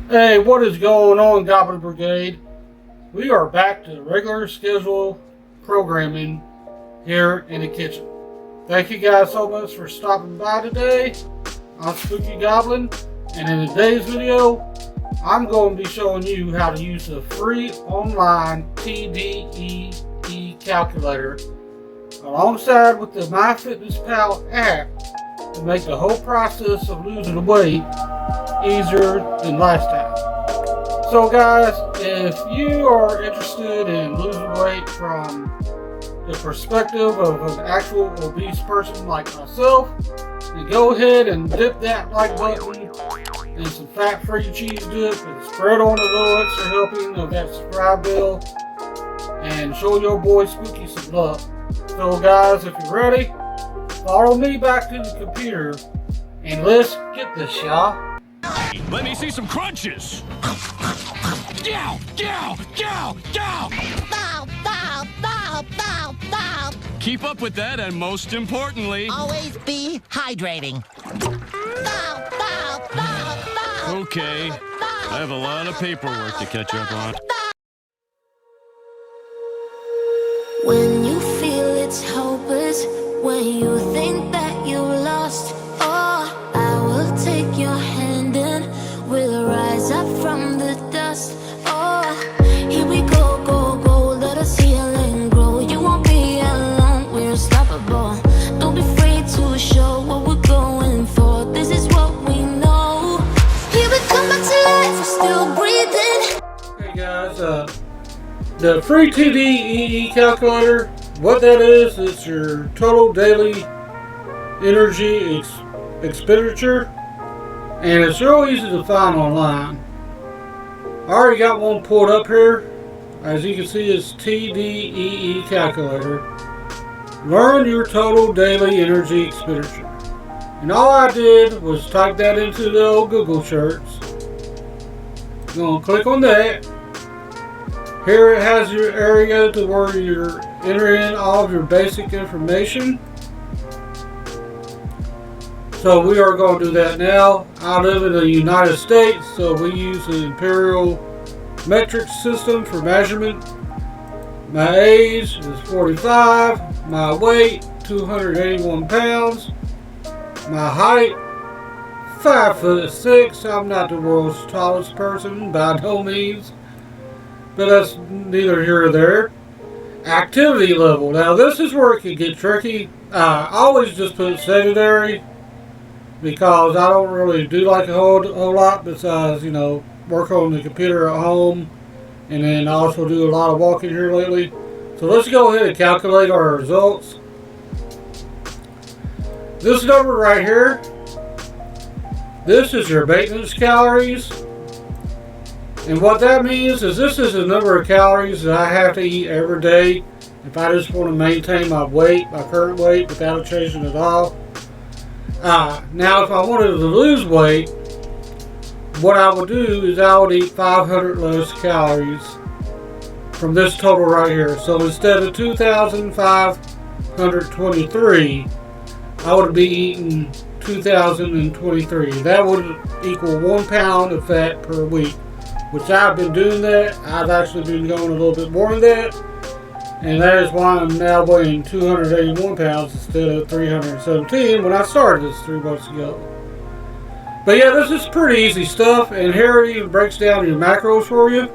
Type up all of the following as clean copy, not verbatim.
Hey, what is going on, Goblin Brigade? We are back to regular schedule programming here in the kitchen. Thank you guys so much for stopping by today. I'm Spooky Goblin, and in today's video, I'm going to be showing you how to use the free online Tdee calculator alongside with the Myfitnesspal app to make the whole process of losing weight easier than last time. So guys, if you are interested in losing weight from the perspective of an actual obese person like myself, then go ahead and dip that like button in some fat-free cheese dip and spread on a little extra helping of that subscribe bell and show your boy Spooky some love. So guys, if you're ready, follow me back to the computer and let's get this, y'all. Let me see some crunches. Yow, yow, yow, yow. Bow, bow, bow, bow, bow. Keep up with that, and most importantly, Always be hydrating. Bow, bow, bow, bow. okay, I have a lot of paperwork to catch up on. When you feel it's hopeless, when you think that you lost, oh, I will take your hand and we'll rise up from the dust. Oh, here we go, go, go, let us heal and grow. You won't be alone, we're unstoppable. Don't be afraid to show what we're going for. This is what we know. Here we come back to life, we're still breathing. Hey guys, the free Tdee calculator, what that is, it's your total daily energy expenditure, and it's real easy to find online. I already got one pulled up here. As you can see, it's Tdee calculator. Learn your total daily energy expenditure. And all I did was type that into the old Google search. Gonna click on that. Here it has your area to where you're entering all of your basic information. So we are going to do that now. I live in the United States, so we use the imperial metric system for measurement. My age is 45. My weight, 281 pounds. My height, 5'6". I'm not the world's tallest person by no means, but that's neither here or there. Activity level. Now this is where it can get tricky. I always just put sedentary because I don't really do like a whole lot besides, you know, work on the computer at home, and then I also do a lot of walking here lately. So let's go ahead and calculate our results. This number right here, this is your maintenance calories. And what that means is this is the number of calories that I have to eat every day if I just want to maintain my weight, my current weight, without changing at all. Now if I wanted to lose weight, what I would do is I would eat 500 less calories from this total right here. So instead of 2,523, I would be eating 2,023. That would equal 1 pound of fat per week, which I've been doing that. I've actually been going a little bit more than that. And that is why I'm now weighing 281 pounds instead of 317 when I started this 3 months ago. But yeah, this is pretty easy stuff, and here it even breaks down your macros for you.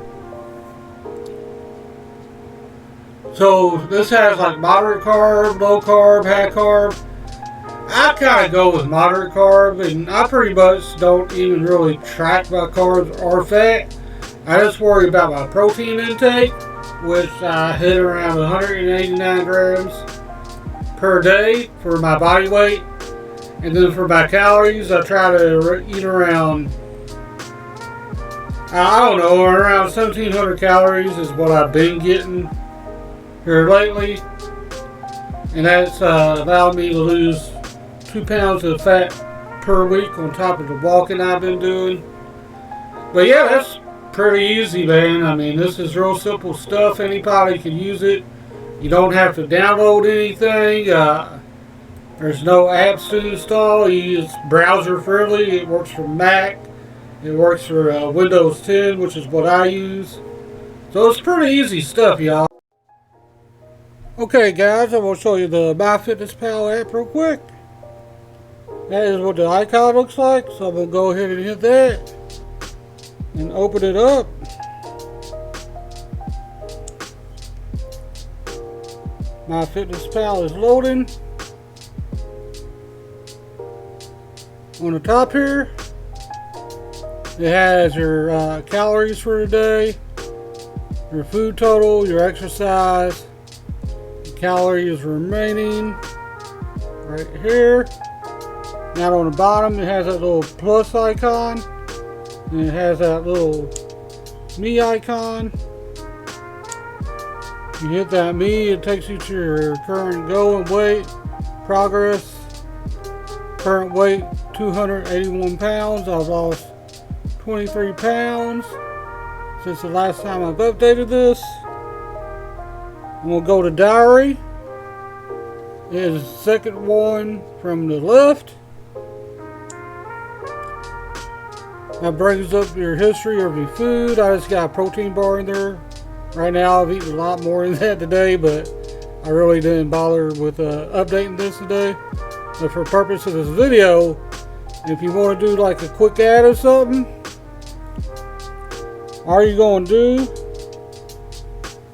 So this has like moderate carb, low carb, high carb. I kind of go with moderate carb, and I pretty much don't even really track my carbs or fat. I just worry about my protein intake, which I hit around 189 grams per day for my body weight. And then for my calories, I try to eat around, I don't know, around 1,700 calories is what I've been getting here lately. And that's allowed me to lose 2 pounds of fat per week on top of the walking I've been doing. But yeah, that's pretty easy, man. I mean, this is real simple stuff. Anybody can use it. You don't have to download anything. There's no apps to install. It's browser friendly. It works for Mac It works for Windows 10, which is what I use. So it's pretty easy stuff, y'all. Okay, guys, I'm going to show you the Myfitnesspal app real quick. That is what the icon looks like. So I'm going to go ahead and hit that and open it up. Myfitnesspal is loading. On the top here, it has your calories for the day, your food total, your exercise, calories remaining right here. Now on the bottom it has that little plus icon, and it has that little me icon. You hit that me, it takes you to your current goal and weight, progress. Current weight 281 pounds. I've lost 23 pounds since the last time I've updated this. I'm going to go to diary. It is the second one from the left. That brings up your history of your food. I just got a protein bar in there. Right now I've eaten a lot more than that today, but I really didn't bother with updating this today. But for the purpose of this video, if you want to do like a quick ad or something, all you're going to do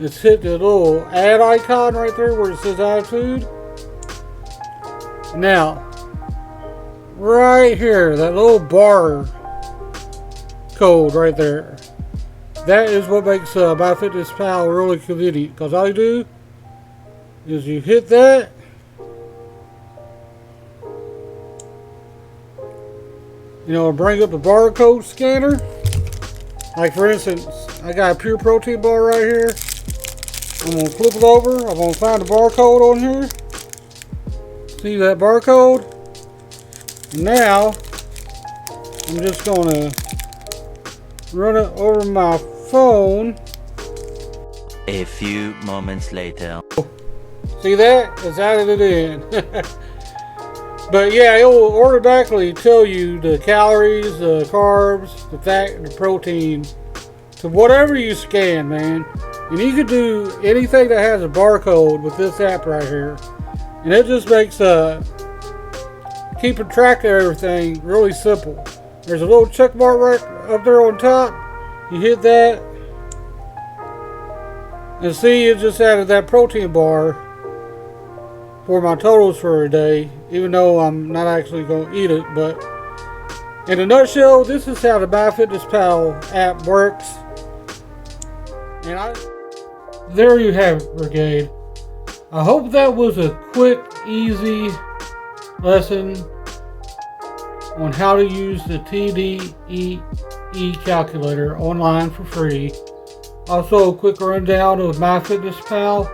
is hit the little ad icon right there where it says attitude. Now, right here, that little bar code right there, that is what makes Myfitnesspal really convenient. Because all you do is you hit that, you know, bring up the barcode scanner. Like for instance, I got a pure protein bar right here. I'm going to flip it over. I'm going to find the barcode on here. See that barcode? Now, I'm just going to run it over my phone. A few moments later. See that? It's added it in. But yeah, it will automatically tell you the calories, the carbs, the fat, and the protein to whatever you scan, man. And you can do anything that has a barcode with this app right here. And it just makes keeping track of everything really simple. There's a little check mark right up there on top. You hit that. And see, it just added that protein bar for my totals for a day, even though I'm not actually going to eat it. But in a nutshell, this is how the Myfitnesspal app works. And there you have it, Brigade. I hope that was a quick, easy lesson on how to use the Tdee calculator online for free. Also, a quick rundown of Myfitnesspal.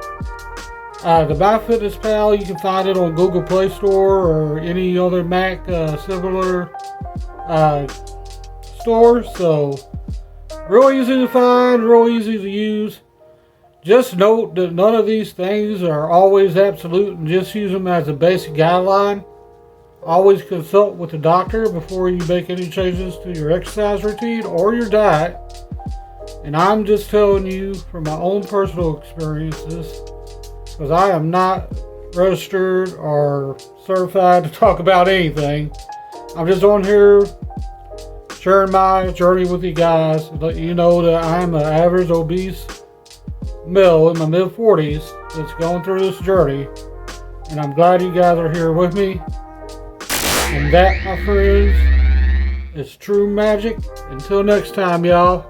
The Myfitnesspal, you can find it on Google Play Store or any other Mac similar store. So, real easy to find, real easy to use. Just note that none of these things are always absolute, and just use them as a basic guideline. Always consult with the doctor before you make any changes to your exercise routine or your diet. And I'm just telling you from my own personal experiences, because I am not registered or certified to talk about anything. I'm just on here sharing my journey with you guys, and let you know that I'm an average obese male in my mid-40s that's going through this journey. And I'm glad you guys are here with me. And that, my friends, is true magic. Until next time, y'all.